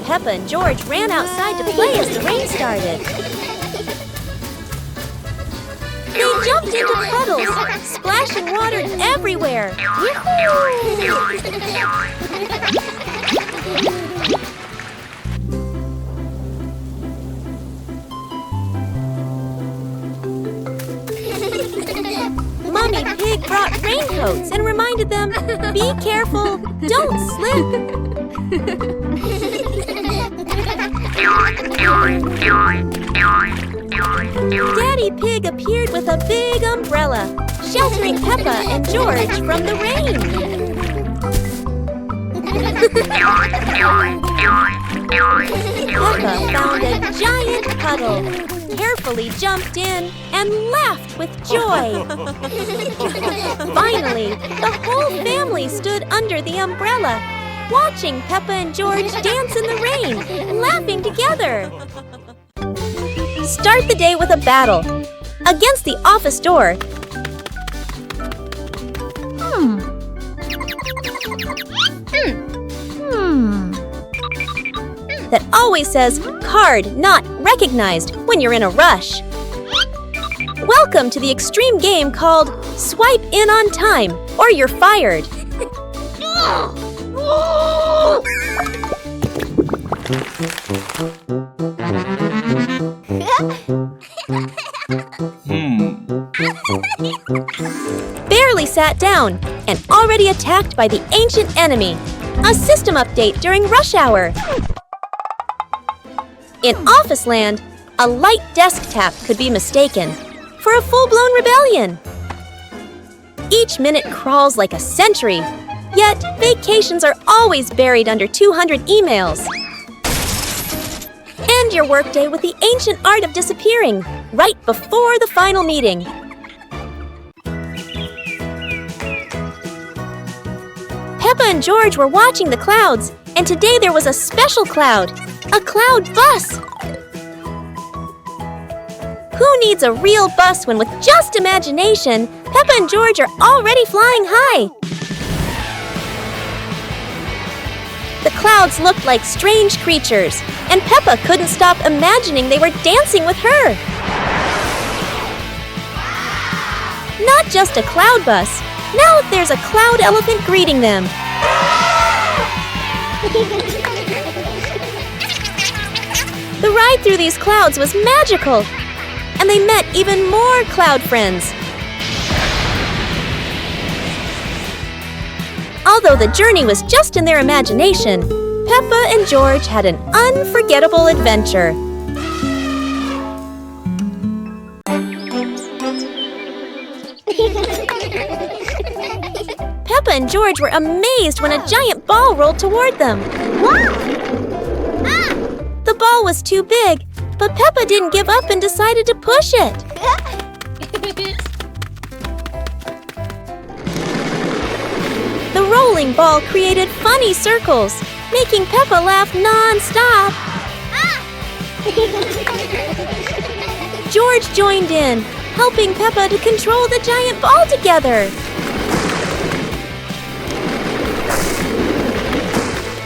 Peppa and George ran outside to play as the rain started. They jumped into puddles, splashing water everywhere. Mommy Pig brought raincoats and reminded them, be careful, don't slip. Daddy Pig appeared with a big umbrella, sheltering Peppa and George from the rain. Peppa found a giant puddle, carefully jumped in, and laughed with joy. Finally, the whole family stood under the umbrella, watching Peppa and George dance in the rain, laughing together. Start the day with a battle. Against the office door. That always says, card not recognized when you're in a rush. Welcome to the extreme game called Swipe In on Time, or you're fired. Barely sat down and already attacked by the ancient enemy. A system update during rush hour. In Office Land, a light desk tap could be mistaken for a full-blown rebellion. Each minute crawls like a century, yet vacations are always buried under 200 emails. End your workday with the ancient art of disappearing, right before the final meeting. Peppa and George were watching the clouds, and today there was a special cloud, a cloud bus. Who needs a real bus when with just imagination, Peppa and George are already flying high? The clouds looked like strange creatures, and Peppa couldn't stop imagining they were dancing with her. Not just a cloud bus. Now there's a cloud elephant greeting them. The ride through these clouds was magical, and they met even more cloud friends. Although the journey was just in their imagination, Peppa and George had an unforgettable adventure. Peppa and George were amazed when a giant ball rolled toward them. The ball was too big, but Peppa didn't give up and decided to push it. The rolling ball created funny circles, making Peppa laugh non-stop. George joined in, helping Peppa to control the giant ball together.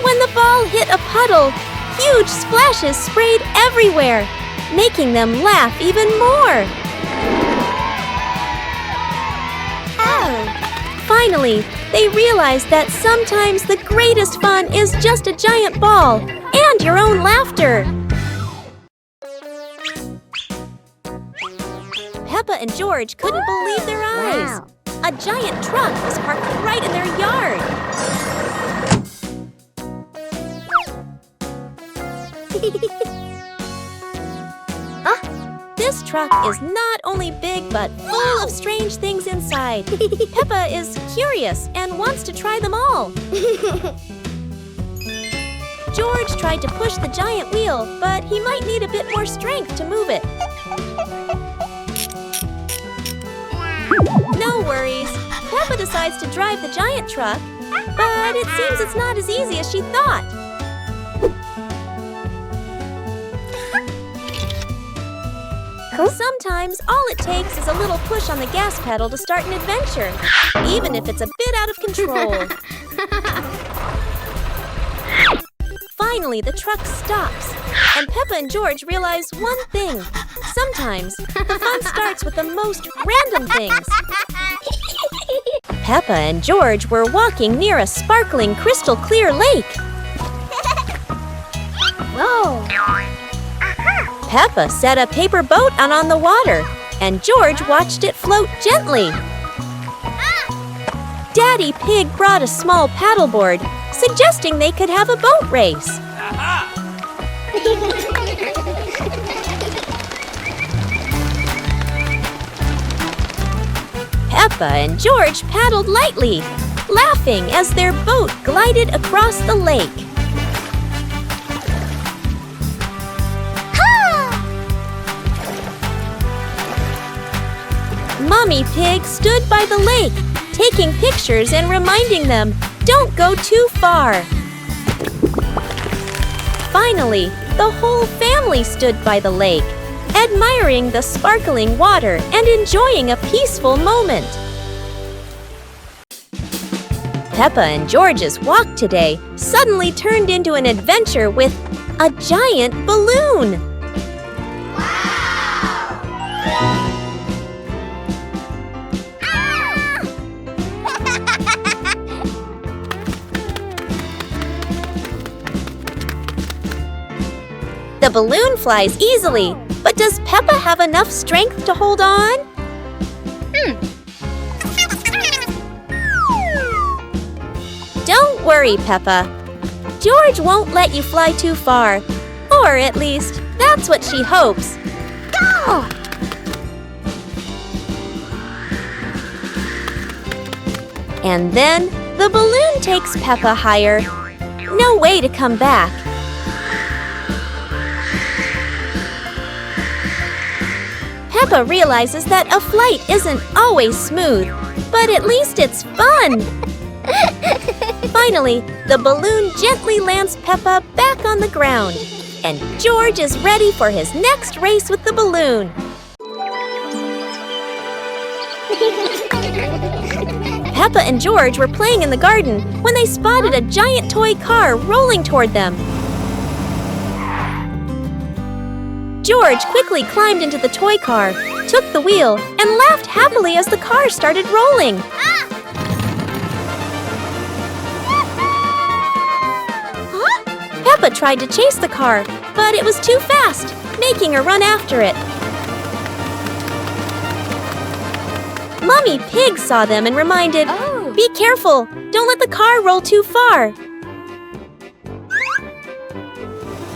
When the ball hit a puddle, huge splashes sprayed everywhere, making them laugh even more. Finally, they realized that sometimes the greatest fun is just a giant ball and your own laughter. Peppa and George couldn't believe their eyes. Wow. A giant truck was parked right in their yard. This truck is not only big but full of strange things inside. Peppa is curious and wants to try them all. George tried to push the giant wheel, but he might need a bit more strength to move it. No worries. Peppa decides to drive the giant truck, but it seems it's not as easy as she thought. Sometimes all it takes is a little push on the gas pedal to start an adventure, even if it's a bit out of control. Finally, the truck stops, and Peppa and George realize one thing. Sometimes, the fun starts with the most random things. Peppa and George were walking near a sparkling, crystal-clear lake. Whoa! Peppa set a paper boat out on the water, and George watched it float gently. Daddy Pig brought a small paddleboard, suggesting they could have a boat race. Peppa and George paddled lightly, laughing as their boat glided across the lake. Mommy Pig stood by the lake, taking pictures and reminding them, don't go too far. Finally, the whole family stood by the lake, admiring the sparkling water and enjoying a peaceful moment. Peppa and George's walk today suddenly turned into an adventure with a giant balloon. The balloon flies easily, but does Peppa have enough strength to hold on? Don't worry, Peppa. George won't let you fly too far. Or at least, that's what she hopes. Go! And then, the balloon takes Peppa higher. No way to come back. Peppa realizes that a flight isn't always smooth, but at least it's fun. Finally, the balloon gently lands Peppa back on the ground, and George is ready for his next race with the balloon. Peppa and George were playing in the garden when they spotted a giant toy car rolling toward them. George quickly climbed into the toy car, took the wheel, and laughed happily as the car started rolling. Peppa tried to chase the car, but it was too fast, making her run after it. Mommy Pig saw them and reminded, "Be careful, don't let the car roll too far."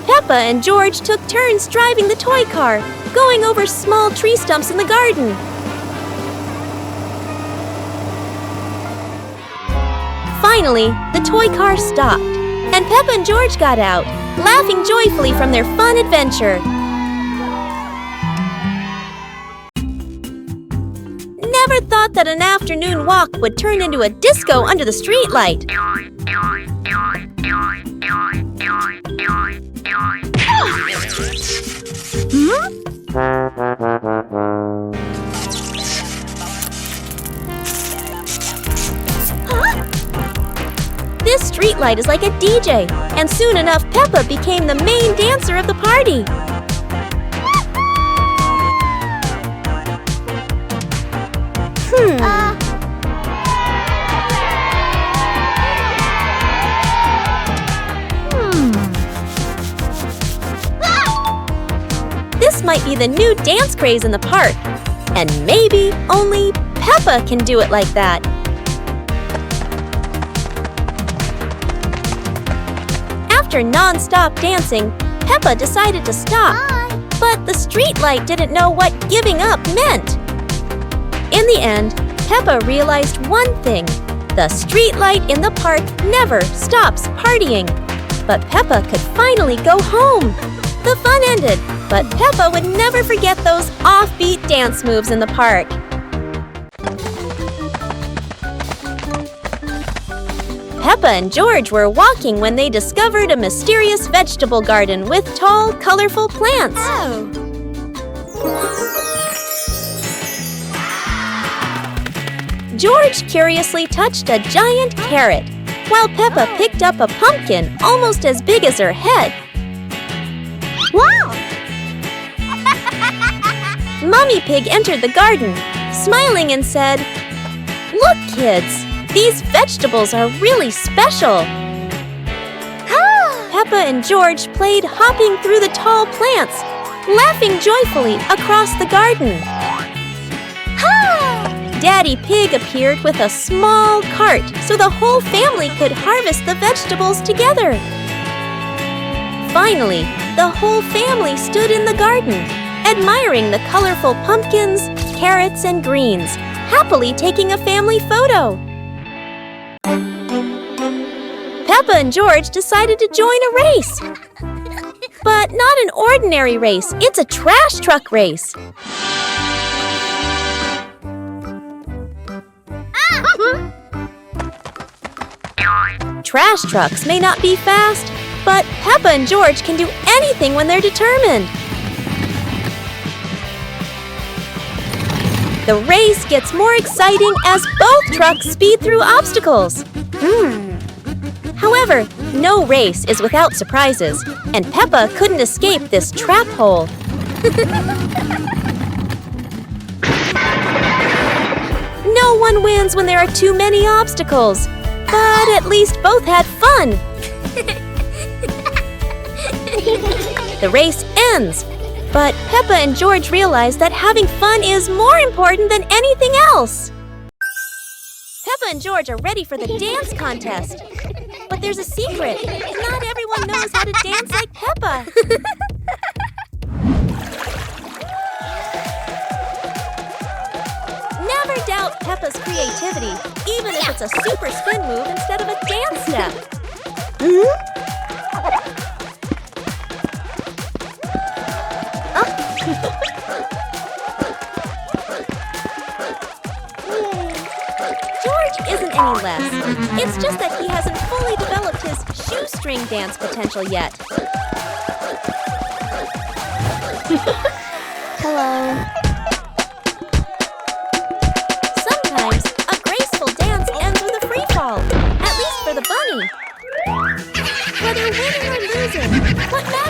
Peppa and George took turns driving the toy car, going over small tree stumps in the garden. Finally, the toy car stopped, and Peppa and George got out, laughing joyfully from their fun adventure. Never thought that an afternoon walk would turn into a disco under the streetlight. This streetlight is like a DJ, and soon enough Peppa became the main dancer of the party. This might be the new dance craze in the park, and maybe only Peppa can do it like that. After non-stop dancing, Peppa decided to stop. But the streetlight didn't know what giving up meant. In the end, Peppa realized one thing. The streetlight in the park never stops partying. But Peppa could finally go home. The fun ended, but Peppa would never forget those offbeat dance moves in the park. Peppa and George were walking when they discovered a mysterious vegetable garden with tall, colorful plants. George curiously touched a giant carrot, while Peppa picked up a pumpkin almost as big as her head. Wow! Mommy Pig entered the garden, smiling and said, "Look, kids, these vegetables are really special." Peppa and George played hopping through the tall plants, laughing joyfully across the garden. Daddy Pig appeared with a small cart so the whole family could harvest the vegetables together. Finally, the whole family stood in the garden, admiring the colorful pumpkins, carrots, and greens, happily taking a family photo. Peppa and George decided to join a race. But not an ordinary race, it's a trash truck race. Trash trucks may not be fast, but Peppa and George can do anything when they're determined. The race gets more exciting as both trucks speed through obstacles. However, no race is without surprises, and Peppa couldn't escape this trap hole. No one wins when there are too many obstacles, but at least both had fun. The race ends, but Peppa and George realize that having fun is more important than anything else. Peppa and George are ready for the dance contest. But there's a secret. Not everyone knows how to dance like Peppa. Never doubt Peppa's creativity, even if it's a super spin move instead of a dance step. George isn't any less. It's just that he hasn't fully developed his shoestring dance potential yet. Hello. Sometimes a graceful dance ends with a free fall, at least for the bunny. Whether winning or losing, what matters?